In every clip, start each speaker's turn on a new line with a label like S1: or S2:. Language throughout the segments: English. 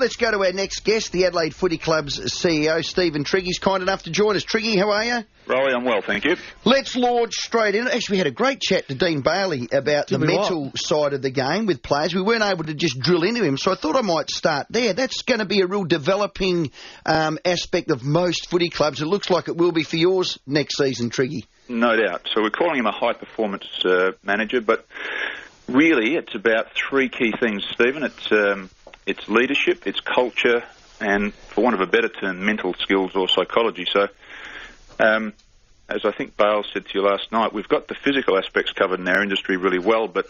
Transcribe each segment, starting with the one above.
S1: let's go to our next guest, the Adelaide Footy Club's CEO, Stephen Trigg. He's kind enough to join us. Triggy, how are you?
S2: Rowey, I'm well, thank you.
S1: Let's launch straight in. Actually, we had a great chat to Dean Bailey about the mental side of the game with players. We weren't able to just drill into him, so I thought I might start there. That's going to be a real developing aspect of most footy clubs. It looks like it will be for yours next season, Triggy.
S2: No doubt. So we're calling him a high-performance manager, but really it's about three key things, Stephen. It's leadership, it's culture, and, for want of a better term, mental skills or psychology. So, as I think Bale said to you last night, we've got the physical aspects covered in our industry really well, but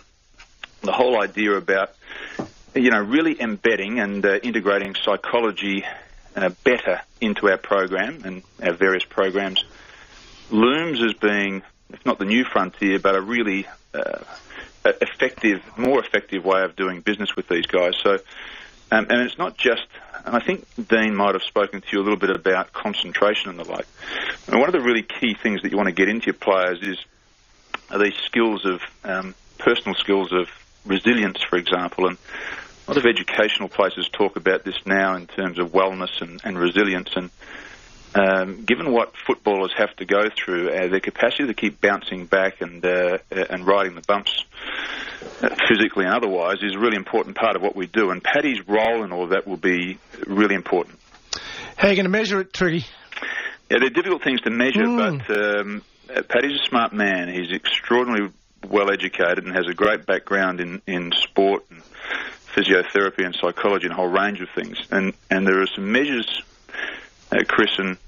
S2: the whole idea about, really embedding and integrating psychology better into our program and our various programs looms as being, if not the new frontier, but a really more effective way of doing business with these guys. So, and it's not just, and I think Dean might have spoken to you a little bit about concentration and the like. And one of the really key things that you want to get into your players are these skills of, personal skills of resilience, for example. And a lot of educational places talk about this now in terms of wellness and resilience. And given what footballers have to go through, their capacity to keep bouncing back and riding the bumps physically and otherwise is a really important part of what we do. And Paddy's role in all of that will be really important.
S3: How are you going to measure it, Triggy?
S2: Yeah, they're difficult things to measure, but Paddy's a smart man. He's extraordinarily well educated and has a great background in sport and physiotherapy and psychology and a whole range of things. And there are some measures, Chris, and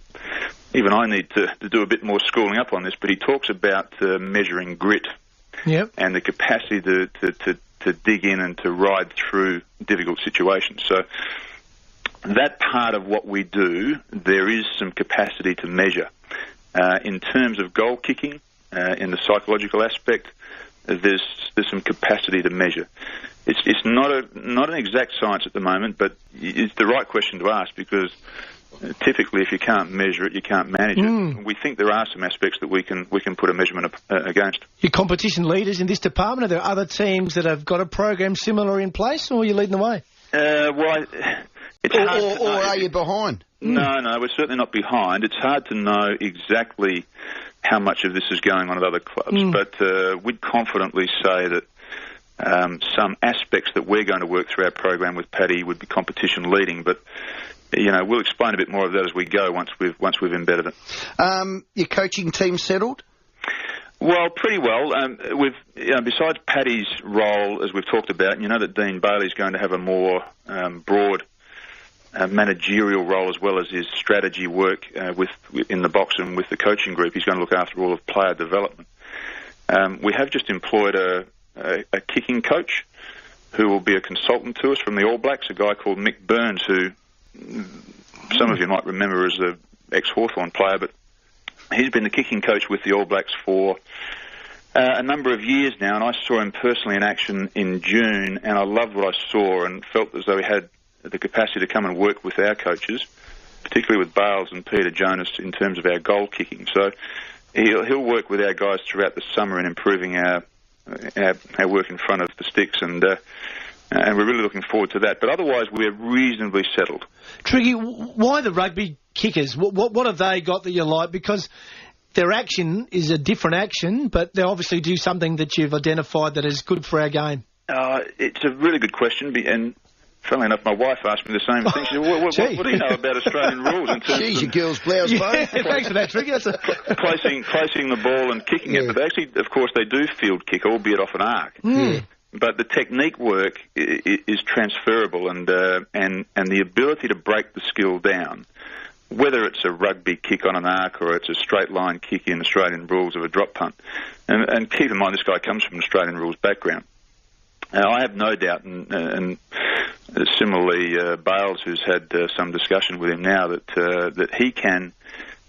S2: even I need to do a bit more schooling up on this, but he talks about measuring grit.
S3: Yep.
S2: And the capacity to dig in and to ride through difficult situations. So that part of what we do, there is some capacity to measure. In terms of goal kicking, in the psychological aspect, there's some capacity to measure. It's not an exact science at the moment, but it's the right question to ask because typically, if you can't measure it, you can't manage it. We think there are some aspects that we can put a measurement against.
S3: Your competition leaders in this department, are there other teams that have got a program similar in place, or are you leading the way?
S2: It's hard
S1: or are you behind?
S2: No, we're certainly not behind. It's hard to know exactly how much of this is going on at other clubs, but we'd confidently say that some aspects that we're going to work through our program with Paddy would be competition leading, but we'll explain a bit more of that as we go once we've embedded it.
S1: Your coaching team settled?
S2: Well, pretty well. Besides Paddy's role, as we've talked about, that Dean Bailey's going to have a more broad managerial role as well as his strategy work in the box and with the coaching group. He's going to look after all of player development. We have just employed a kicking coach who will be a consultant to us from the All Blacks, a guy called Mick Burns, who some of you might remember as an ex-Hawthorn player, but he's been the kicking coach with the All Blacks for a number of years now, and I saw him personally in action in June, and I loved what I saw and felt as though he had the capacity to come and work with our coaches, particularly with Bales and Peter Jonas in terms of our goal kicking. So he'll work with our guys throughout the summer in improving our work in front of the sticks, and we're really looking forward to that. But otherwise, we're reasonably settled.
S3: Triggy, why the rugby kickers? What have they got that you like? Because their action is a different action, but they obviously do something that you've identified that is good for our game.
S2: It's a really good question, and funnily enough, my wife asked me the same thing. She said, what do you know about Australian rules?
S1: Jeez, your girl's blouse,
S3: yeah, thanks for that, Triggy.
S2: Placing the ball and kicking it. But they actually, of course, they do field kick, albeit off an arc. But the technique work is transferable, and the ability to break the skill down, whether it's a rugby kick on an arc or it's a straight line kick in Australian rules of a drop punt. And keep in mind, this guy comes from an Australian rules background. I have no doubt, and similarly, Bales, who's had some discussion with him now, that he can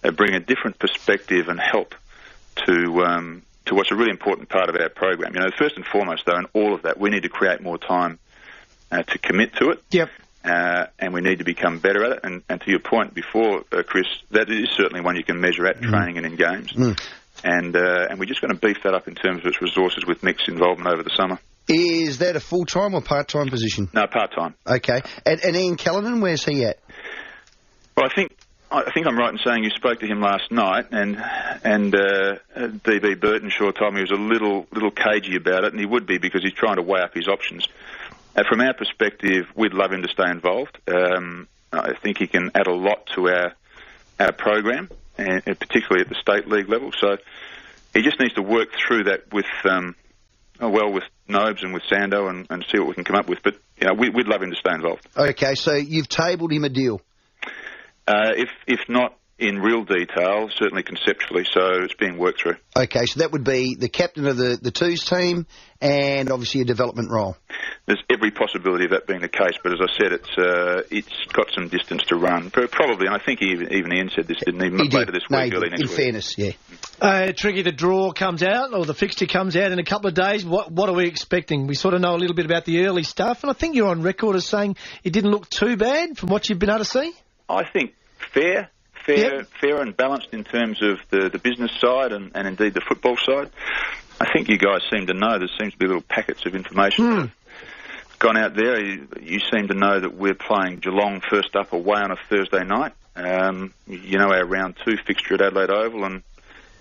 S2: bring a different perspective and help to what's a really important part of our program. First and foremost, though, in all of that, we need to create more time to commit to it.
S3: Yep.
S2: And we need to become better at it. And to your point before, Chris, that is certainly one you can measure at training and in games. And we're just going to beef that up in terms of its resources with Mick's involvement over the summer.
S1: Is that a full-time or part-time position?
S2: No, part-time.
S1: Okay. And Ian Callanan, where's he at?
S2: Well, I think I'm right in saying you spoke to him last night, and DB Burtonshaw told me he was a little cagey about it, and he would be because he's trying to weigh up his options. From our perspective, we'd love him to stay involved. I think he can add a lot to our program, and particularly at the state league level. So he just needs to work through that with with Nobes and with Sando and see what we can come up with. But we'd love him to stay involved.
S1: Okay, so you've tabled him a deal.
S2: If not in real detail, certainly conceptually, so it's being worked through.
S1: Okay, so that would be the captain of the twos team and obviously a development role.
S2: There's every possibility of that being the case, but as I said, it's got some distance to run. Probably, and I think even Ian said this, didn't he? Later this week, early next week.
S1: In fairness, yeah.
S3: Triggy, the draw comes out, or the fixture comes out in a couple of days. What are we expecting? We sort of know a little bit about the early stuff, and I think you're on record as saying it didn't look too bad from what you've been able to see.
S2: I think fair and balanced in terms of the business side and indeed the football side. I think you guys seem to know there seems to be little packets of information gone out there. You seem to know that we're playing Geelong first up away on a Thursday night. Our round 2 fixture at Adelaide Oval, and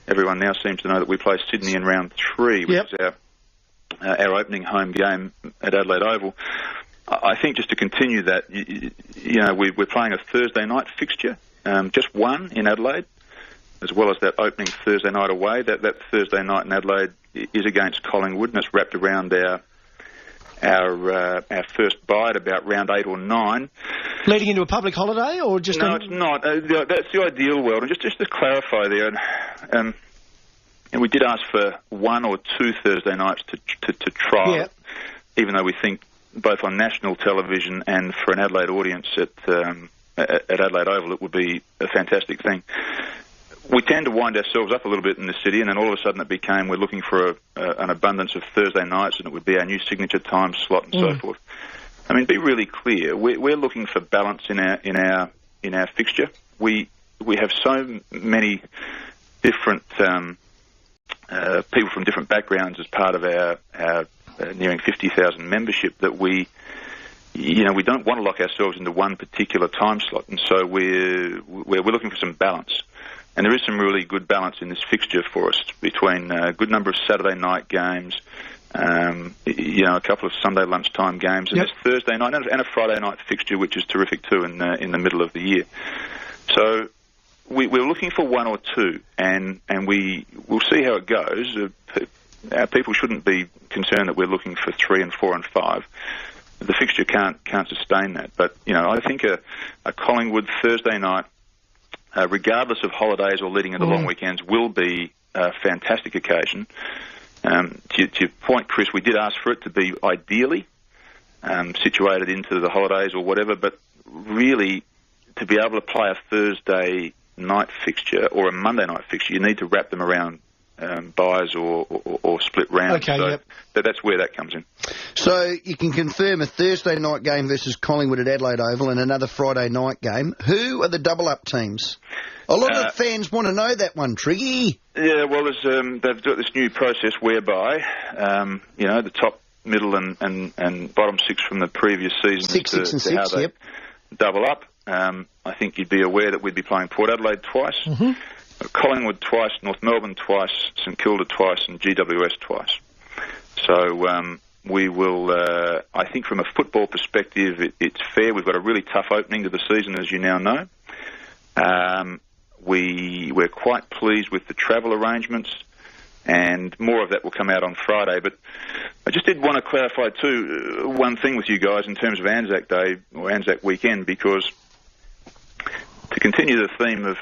S2: everyone now seems to know that we play Sydney in round 3, which is our opening home game at Adelaide Oval. I think just to continue that, we're playing a Thursday night fixture, just one in Adelaide, as well as that opening Thursday night away. That Thursday night in Adelaide is against Collingwood, and it's wrapped around our first bye at about round 8 or 9.
S3: Leading into a public holiday, or just...
S2: No, it's not. That's the ideal world. And just to clarify there, and we did ask for 1 or 2 Thursday nights to trial, even though we think both on national television and for an Adelaide audience at Adelaide Oval, it would be a fantastic thing. We tend to wind ourselves up a little bit in the city, and then all of a sudden it became we're looking for an abundance of Thursday nights, and it would be our new signature time slot and so forth. I mean, be really clear. We're looking for balance in our fixture. We have so many different people from different backgrounds as part of our nearing 50,000 membership that we don't want to lock ourselves into one particular time slot, and so we're looking for some balance. And there is some really good balance in this fixture for us between a good number of Saturday night games, a couple of Sunday lunchtime games, and this Thursday night and a Friday night fixture, which is terrific too in the middle of the year. So we're looking for 1 or 2, and we'll see how it goes. Our people shouldn't be concerned that we're looking for 3 and 4 and 5. The fixture can't sustain that. But I think a Collingwood Thursday night, regardless of holidays or leading into long weekends, will be a fantastic occasion. To your point, Chris, we did ask for it to be ideally situated into the holidays or whatever, but really to be able to play a Thursday night fixture or a Monday night fixture, you need to wrap them around buys or split rounds.
S3: Okay,
S2: that's where that comes in.
S1: So you can confirm a Thursday night game versus Collingwood at Adelaide Oval and another Friday night game. Who are the double-up teams? A lot of fans want to know that one, Triggy. Yeah, well,
S2: they've got this new process whereby, the top, middle and bottom 6 from the previous season
S1: 6 and 6,
S2: double up. I think you'd be aware that we'd be playing Port Adelaide twice. Collingwood twice, North Melbourne twice, St Kilda twice, and GWS twice. So we will, I think from a football perspective, it's fair. We've got a really tough opening to the season, as you now know. We're quite pleased with the travel arrangements, and more of that will come out on Friday. But I just did want to clarify, too, one thing with you guys in terms of Anzac Day or Anzac weekend, because to continue the theme of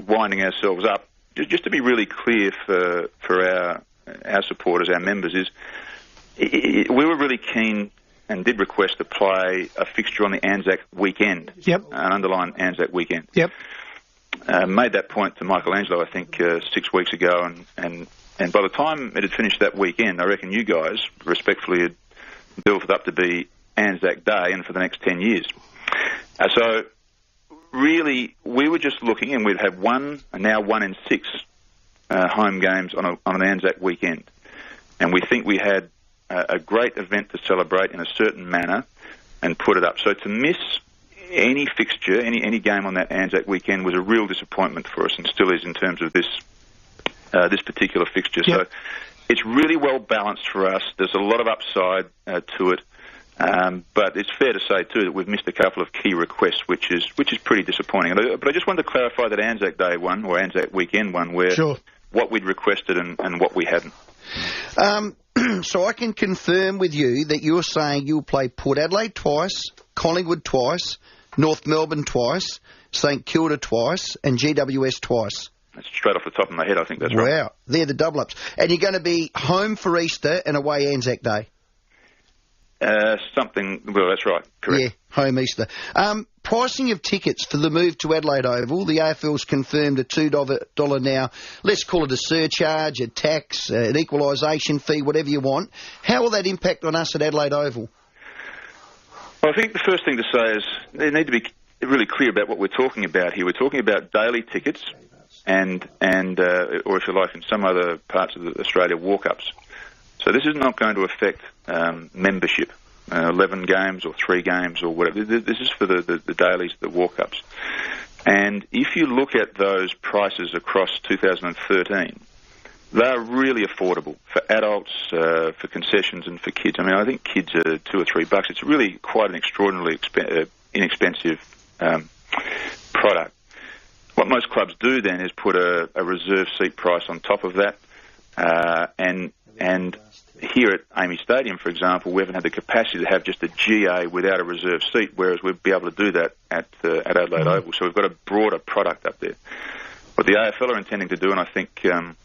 S2: winding ourselves up, just to be really clear for our supporters, our members, is we were really keen and did request to play a fixture on the Anzac weekend, an underlying Anzac weekend. Made that point to Michelangelo, I think, 6 weeks ago, and by the time it had finished that weekend, I reckon you guys respectfully had built it up to be Anzac Day and for the next 10 years. So really, we were just looking, and we'd have 1 in 6 home games on an Anzac weekend. And we think we had a great event to celebrate in a certain manner and put it up. So to miss any fixture, any game on that Anzac weekend was a real disappointment for us, and still is in terms of this particular fixture.
S3: Yep.
S2: So it's really well balanced for us. There's a lot of upside to it, but it's fair to say too that we've missed a couple of key requests, which is pretty disappointing. But I just wanted to clarify that Anzac Day one or Anzac weekend one, where what we'd requested and what we hadn't.
S1: So I can confirm with you that you're saying you'll play Port Adelaide twice, Collingwood twice, North Melbourne twice, St Kilda twice, and GWS twice.
S2: That's straight off the top of my head, I think that's right.
S1: Wow, they're the double-ups. And you're going to be home for Easter and away Anzac Day?
S2: Well, that's right, correct.
S1: Yeah, home Easter. Pricing of tickets for the move to Adelaide Oval, the AFL's confirmed a $2 now. Let's call it a surcharge, a tax, an equalisation fee, whatever you want. How will that impact on us at Adelaide Oval?
S2: Well, I think the first thing to say is they need to be really clear about what we're talking about here. We're talking about daily tickets and or if you like, in some other parts of Australia, walk-ups. So this is not going to affect membership, 11 games or 3 games or whatever. This is for the dailies, the walk-ups. And if you look at those prices across 2013, they're really affordable for adults, for concessions and for kids. I mean, I think kids are $2 or $3. It's really quite an extraordinarily inexpensive product. What most clubs do then is put a reserve seat price on top of that, and here at AAMI Stadium, for example, we haven't had the capacity to have just a GA without a reserve seat, whereas we'd be able to do that at Adelaide Oval. So we've got a broader product up there. What the AFL are intending to do, and I think I'm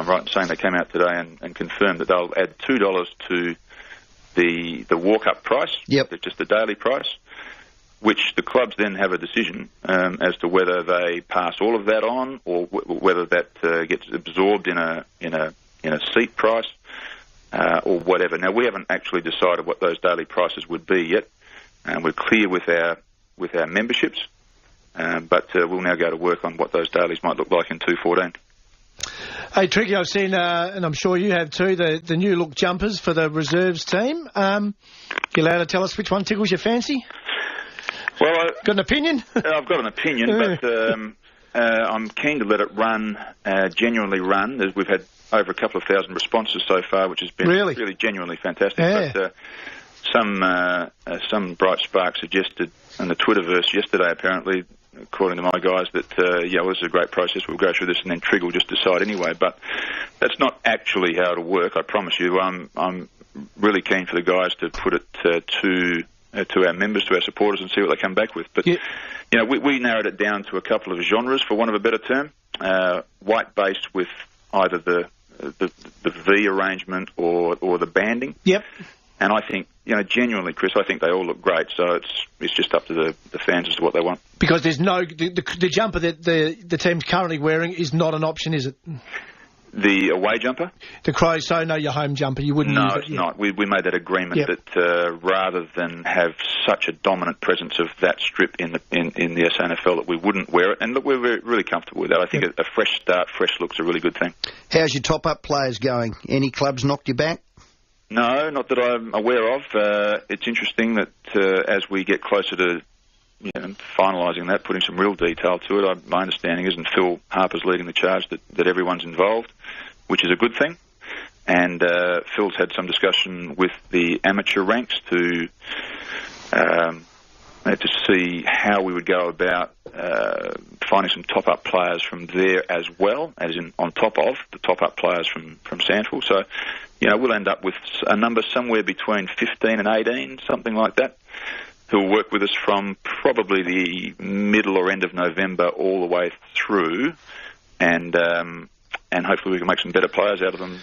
S2: right in saying they came out today and confirmed that they'll add $2 to the walk-up price, just the daily price, which the clubs then have a decision as to whether they pass all of that on or whether that gets absorbed in a seat price or whatever. Now, we haven't actually decided what those daily prices would be yet. We're clear with our memberships, but we'll now go to work on what those dailies might look like in 214.
S3: Hey, Trigg, I've seen, and I'm sure you have too, the new look jumpers for the reserves team. You allowed to tell us which one tickles your fancy?
S2: Well,
S3: got an opinion?
S2: I've got an opinion, but I'm keen to let it run, genuinely run. We've had over a couple of thousand responses so far, which has been really genuinely fantastic.
S3: Yeah.
S2: But some bright spark suggested in the Twitterverse yesterday, apparently, according to my guys, that well, this is a great process. We'll go through this, and then Trigg will just decide anyway. But that's not actually how it'll work. I promise you. I'm really keen for the guys to put it to our members, to our supporters, and see what they come back with. But we narrowed it down to a couple of genres, for want of a better term, white based with either the V arrangement or the banding.
S3: Yep.
S2: And I think, genuinely, Chris, I think they all look great. So it's just up to the fans as to what they want. Because
S3: there's the jumper that the team's currently wearing is not an option, is it?
S2: The away jumper?
S3: The Crows, so no, your home jumper, you wouldn't use it?
S2: No, it's not. We made that agreement that rather than have such a dominant presence of that strip in the SANFL, that we wouldn't wear it. And look, we're really comfortable with that. I think a fresh start, fresh look's a really good thing. How's your top-up players going? Any clubs knocked you back? No, not that I'm aware of. It's interesting that as we get closer to finalising that, putting some real detail to it, my understanding is, and Phil Harper's leading the charge, that everyone's involved, which is a good thing. And Phil's had some discussion with the amateur ranks to see how we would go about finding some top-up players from there as well, as in on top of the top-up players from Sandford. So, we'll end up with a number somewhere between 15 and 18, something like that, who will work with us from probably the middle or end of November all the way through, and hopefully we can make some better players out of them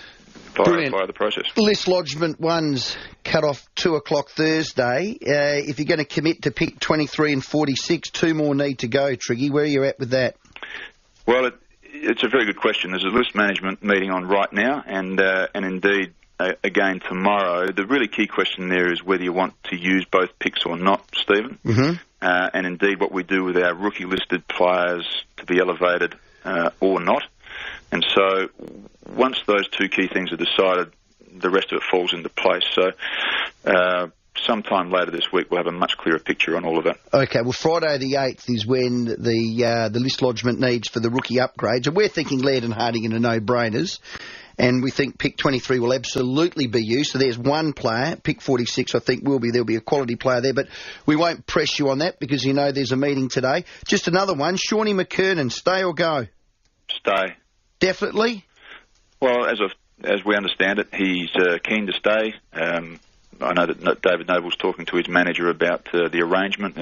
S2: via the process. List lodgement one's cut off 2 o'clock Thursday. If you're going to commit to pick 23 and 46, 2 more need to go, Triggy. Where are you at with that? Well, it's a very good question. There's a list management meeting on right now, and indeed, again tomorrow. The really key question there is whether you want to use both picks or not, Stephen. Mm-hmm. And indeed what we do with our rookie-listed players to be elevated or not. And so once those two key things are decided, the rest of it falls into place. So sometime later this week we'll have a much clearer picture on all of that.
S1: Okay, well, Friday the 8th is when the list lodgement needs for the rookie upgrades, and we're thinking Laird and Harding are no-brainers, and we think pick 23 will absolutely be used. So there's one player, pick 46 I think there'll be a quality player there, but we won't press you on that because you know there's a meeting today. Just another one, Shawnee McKernan, stay or go?
S2: Stay.
S1: Definitely?
S2: Well, as we understand it, he's keen to stay. I know that David Noble's talking to his manager about the arrangement,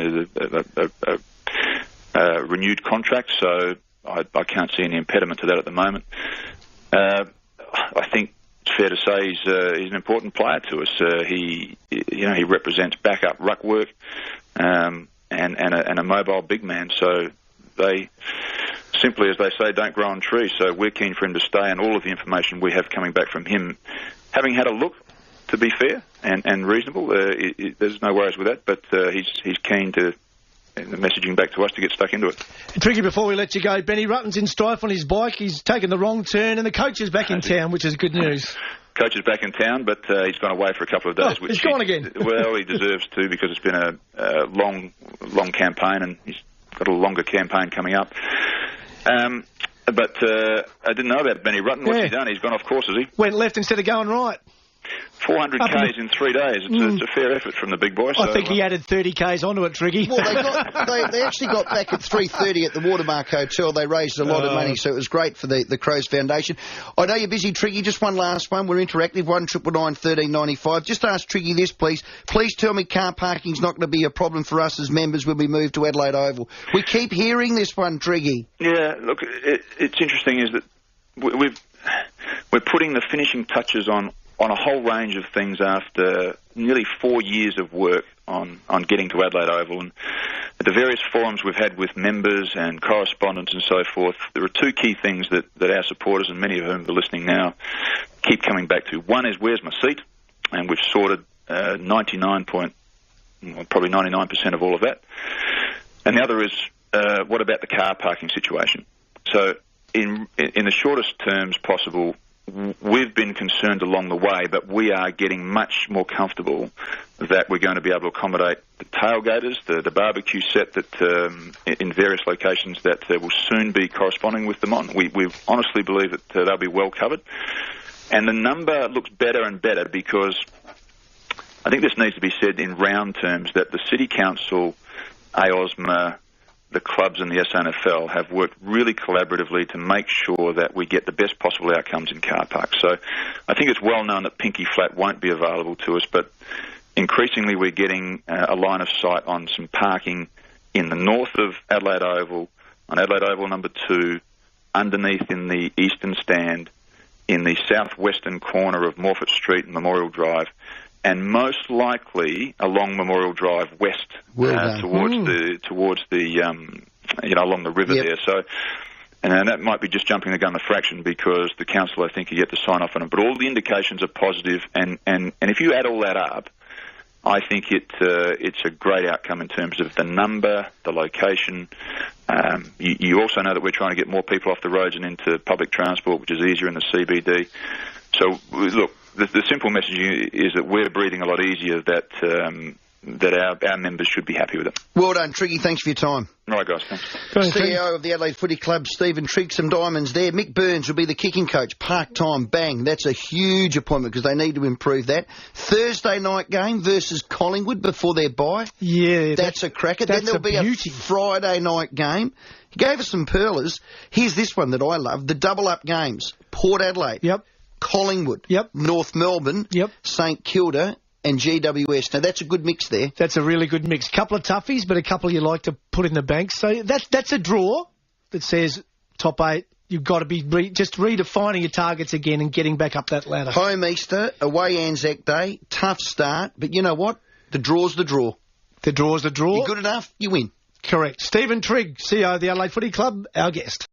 S2: a renewed contract, so I can't see any impediment to that at the moment. I think it's fair to say he's an important player to us. He represents backup ruck work and a mobile big man, so they simply, as they say, don't grow on trees. So we're keen for him to stay, and all of the information we have coming back from him, having had a look, to be fair and reasonable, there's no worries with that, but he's keen to, the messaging back to us, to get stuck into it.
S3: Tricky, before we let you go, Benny Rutten's in strife on his bike. He's taken the wrong turn, and the coach is back in town, which is good news.
S2: Coach is back in town, but he's gone away for a couple of days.
S3: He's gone again.
S2: Well, he deserves to, because it's been a long campaign, and he's got a longer campaign coming up. But I didn't know about Benny Rutten. What's he done? He's gone off course, has he?
S3: Went left instead of going right.
S2: 400 Ks in 3 days. It's a fair effort from the big boy.
S3: I think he added 30 Ks onto it, Triggy.
S1: Well, they actually got back at 3:30 at the Watermark Hotel. They raised a lot of money, so it was great for the Crows Foundation. I know you're busy, Triggy. Just one last one. We're interactive. 1-999-1395. Just ask Triggy this, please. Please tell me car parking's not going to be a problem for us as members when we move to Adelaide Oval. We keep hearing this one, Triggy.
S2: Yeah, look, it's interesting is that we're putting the finishing touches on a whole range of things after nearly 4 years of work on getting to Adelaide Oval. And at the various forums we've had with members and correspondents and so forth, there are two key things that our supporters, and many of whom are listening now, keep coming back to. One is, where's my seat? And we've sorted probably 99% of all of that. And the other is, what about the car parking situation? So in the shortest terms possible, we've been concerned along the way, but we are getting much more comfortable that we're going to be able to accommodate the tailgaters, the barbecue set that in various locations that will soon be corresponding with them on. We honestly believe that they'll be well covered. And the number looks better and better because I think this needs to be said in round terms that the City Council, AOSMA, the clubs and the SNFL have worked really collaboratively to make sure that we get the best possible outcomes in car parks. So I think it's well known that Pinky Flat won't be available to us, but increasingly we're getting a line of sight on some parking in the north of Adelaide Oval, on Adelaide Oval number 2, underneath in the eastern stand, in the southwestern corner of Morfett Street and Memorial Drive, and most likely along Memorial Drive west towards the along the river there. So, and that might be just jumping the gun a fraction because the council, I think, are yet to sign off on it. But all the indications are positive, and if you add all that up, I think it's a great outcome in terms of the number, the location. You also know that we're trying to get more people off the roads and into public transport, which is easier in the CBD. So, look, the simple message is that we're breathing a lot easier, that our members should be happy with it.
S1: Well done, Triggy. Thanks for your time.
S2: All right, guys. Thanks.
S1: CEO of the Adelaide Footy Club, Stephen Trigg. Some diamonds there. Mick Burns will be the kicking coach. Part-time, bang. That's a huge appointment because they need to improve that. Thursday night game versus Collingwood before their bye.
S3: Yeah.
S1: That's a cracker. Then there'll be a Friday night game. He gave us some pearlers. Here's this one that I love. The double-up games. Port Adelaide.
S3: Yep.
S1: Collingwood.
S3: Yep.
S1: North Melbourne.
S3: Yep.
S1: St Kilda. And GWS. Now, that's a good mix there.
S3: That's a really good mix. Couple of toughies, but a couple you like to put in the bank. So that's a draw that says top 8. You've got to be just redefining your targets again and getting back up that ladder.
S1: Home Easter, away Anzac Day, tough start. But you know what? The draw's the draw.
S3: The draw's the draw.
S1: You're good enough, you win.
S3: Correct. Stephen Trigg, CEO of the Adelaide Footy Club, our guest.